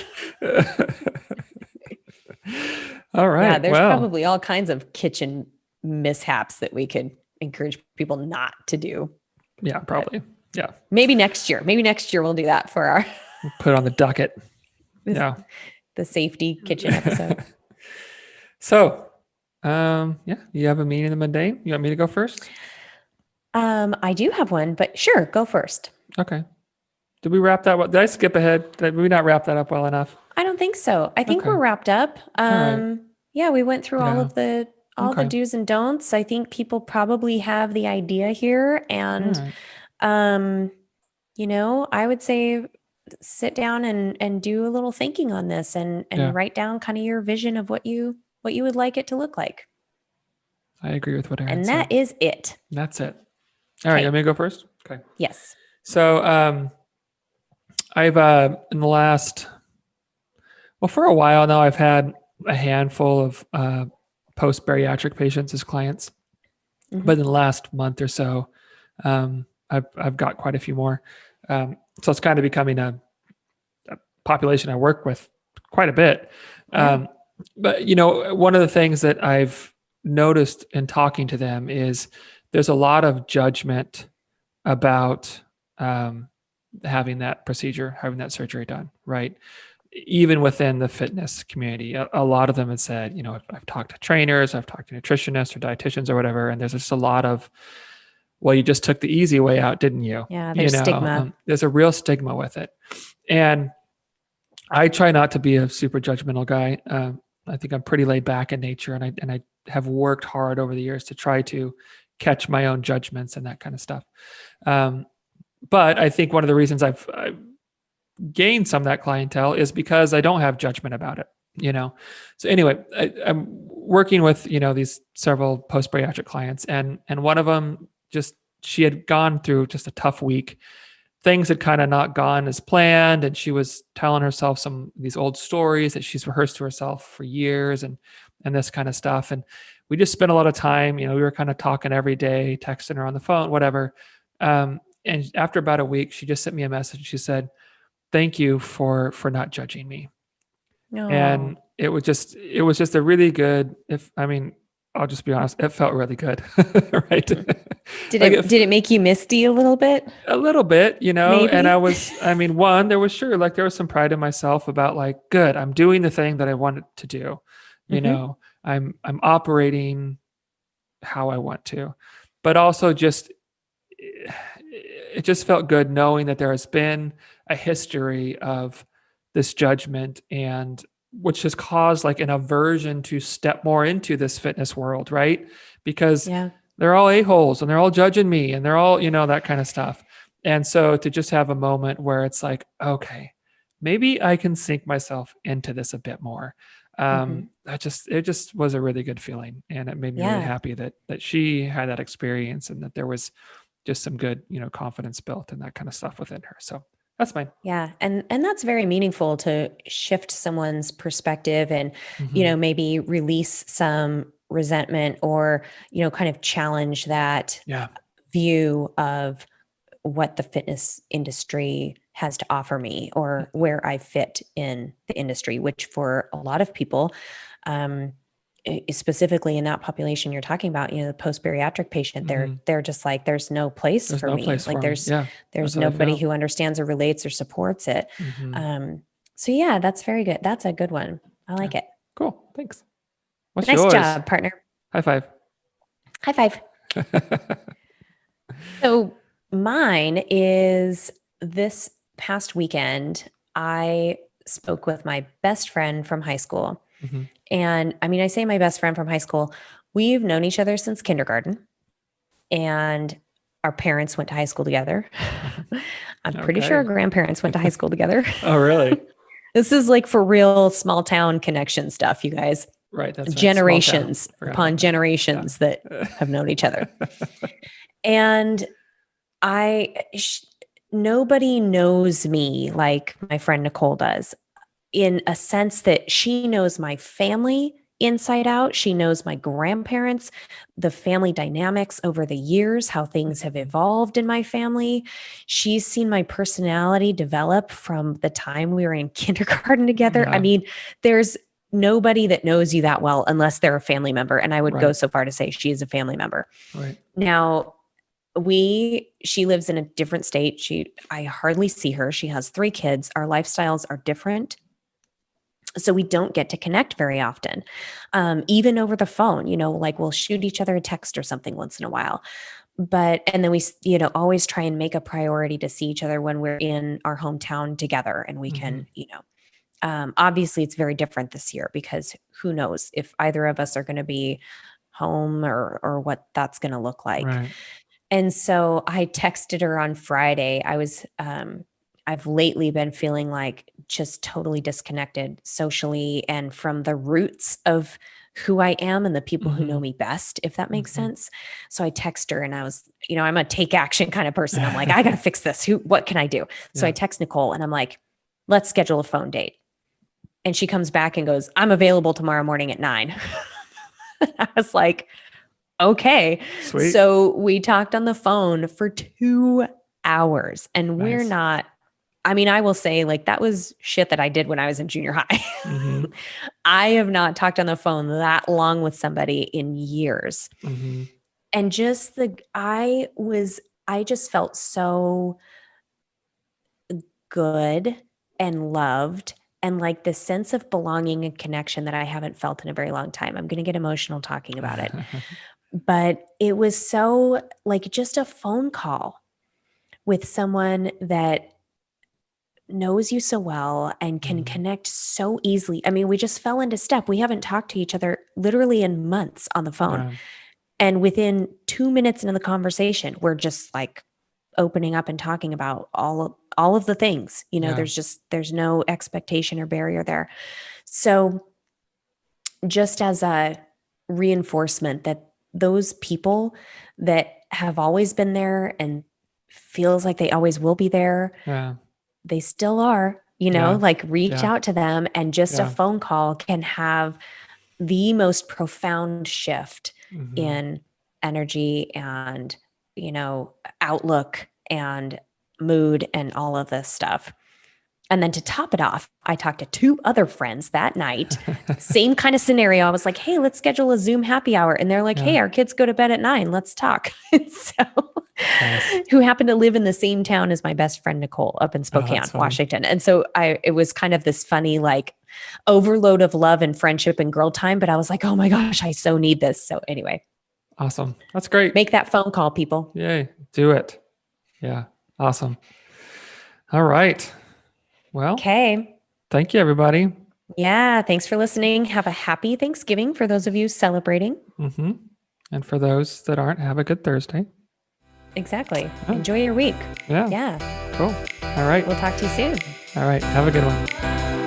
All right. Yeah, there's probably all kinds of kitchen mishaps that we could encourage people not to do. Yeah, probably. Yeah. Maybe next year. We'll do that for our put it on the docket. The safety kitchen episode. So, you have a meaning in the mundane? You want me to go first? I do have one, but sure, go first. Okay. Did we wrap that? Did I skip ahead? Did we not wrap that up well enough? I don't think so. I think we're wrapped up. Right. Yeah, we went through all of the do's and don'ts. I think people probably have the idea here. And, I would say sit down and do a little thinking on this and write down kind of your vision of what you would like it to look like. I agree with what Erin said. And that is it. That's it. All right. You want me to go first? Okay. Yes. So, I've, in the last, for a while now, I've had a handful of, post-bariatric patients as clients, but in the last month or so, I've got quite a few more. So it's kind of becoming a population I work with quite a bit. But one of the things that I've noticed in talking to them is there's a lot of judgment about having that procedure, having that surgery done, right? Even within the fitness community, a lot of them have said, I've talked to trainers, I've talked to nutritionists or dietitians or whatever, and there's just a lot of, well, you just took the easy way out, didn't you? Yeah, there's stigma. There's a real stigma with it. And I try not to be a super judgmental guy. I think I'm pretty laid back in nature, and I have worked hard over the years to try to catch my own judgments and that kind of stuff. But I think one of the reasons I've gained some of that clientele is because I don't have judgment about it, So anyway, I'm working with, these several post-bariatric clients, and one of them she had gone through just a tough week. Things had kind of not gone as planned, and she was telling herself some of these old stories that she's rehearsed to herself for years and this kind of stuff. And we just spent a lot of time, we were kind of talking every day, texting her on the phone, whatever. And after about a week, she just sent me a message. She said, "Thank you for not judging me." No. And it was just a really good, I'll just be honest, it felt really good. Right. Did it make you misty a little bit? A little bit, Maybe? And there was some pride in myself about like, good, I'm doing the thing that I wanted to do. I'm operating how I want to. But also it just felt good knowing that there has been a history of this judgment, and which has caused like an aversion to step more into this fitness world, right? Because they're all a-holes and they're all judging me and they're all, that kind of stuff. And so to just have a moment where it's like, okay, maybe I can sink myself into this a bit more. It just was a really good feeling, and it made me really happy that she had that experience and that there was just some good, confidence built and that kind of stuff within her. So that's mine. Yeah. And that's very meaningful to shift someone's perspective and, maybe release some resentment or, kind of challenge that view of what the fitness industry has to offer me or where I fit in the industry, which for a lot of people, specifically in that population you're talking about, the post-bariatric patient, they're just like, there's no place for me. Like there's nobody who understands or relates or supports it. So yeah, that's very good. That's a good one. I like it. Cool. Thanks. What's nice yours? Job, partner. High five. High five. So mine is this past weekend, I spoke with my best friend from high school. And I mean, I say my best friend from high school, we've known each other since kindergarten, and our parents went to high school together. I'm pretty sure our grandparents went to high school together. Oh, really? This is like for real small town connection stuff, you guys. Right. That's generations upon generations that have known each other. And nobody knows me like my friend Nicole does, in a sense that she knows my family inside out. She knows my grandparents, the family dynamics over the years, how things have evolved in my family. She's seen my personality develop from the time we were in kindergarten together. Yeah. I mean, there's nobody that knows you that well unless they're a family member. And I would go so far to say she is a family member. Right. Now, she lives in a different state. I hardly see her. She has 3 kids. Our lifestyles are different. So we don't get to connect very often, even over the phone, like we'll shoot each other a text or something once in a while. And then we, always try and make a priority to see each other when we're in our hometown together, and we can, obviously it's very different this year because who knows if either of us are going to be home or what that's going to look like. Right. And so I texted her on Friday. I've lately been feeling like just totally disconnected socially and from the roots of who I am and the people who know me best, if that makes sense. So I text her and I was, I'm a take action kind of person. I'm like, I got to fix this. What can I do? So I text Nicole and I'm like, let's schedule a phone date. And she comes back and goes, I'm available tomorrow morning at 9. I was like, okay. Sweet. So we talked on the phone for 2 hours, and we're not, I mean, I will say like that was shit that I did when I was in junior high. I have not talked on the phone that long with somebody in years. And just I just felt so good and loved, and like this sense of belonging and connection that I haven't felt in a very long time. I'm going to get emotional talking about it. But it was so like just a phone call with someone that knows you so well and can connect so easily. I mean, we just fell into step. We haven't talked to each other literally in months on the phone. And within 2 minutes into the conversation, we're just like opening up and talking about all of the things, there's no expectation or barrier there. So just as a reinforcement that those people that have always been there and feels like they always will be there, they still are, like reach out to them, and just a phone call can have the most profound shift in energy and, outlook and mood and all of this stuff. And then to top it off, I talked to 2 other friends that night. Same kind of scenario. I was like, hey, let's schedule a Zoom happy hour. And they're like, hey, our kids go to bed at 9. Let's talk. Who happened to live in the same town as my best friend, Nicole, up in Spokane, Washington. And so it was kind of this funny, like overload of love and friendship and girl time. But I was like, oh my gosh, I so need this. So anyway. Awesome. That's great. Make that phone call, people. Yay. Do it. Yeah. Awesome. All right. Well, okay. Thank you, everybody. Yeah. Thanks for listening. Have a happy Thanksgiving for those of you celebrating. Mm-hmm. And for those that aren't, have a good Thursday. Exactly. Oh. Enjoy your week. Yeah. Yeah. Cool. All right. We'll talk to you soon. All right. Have a good one.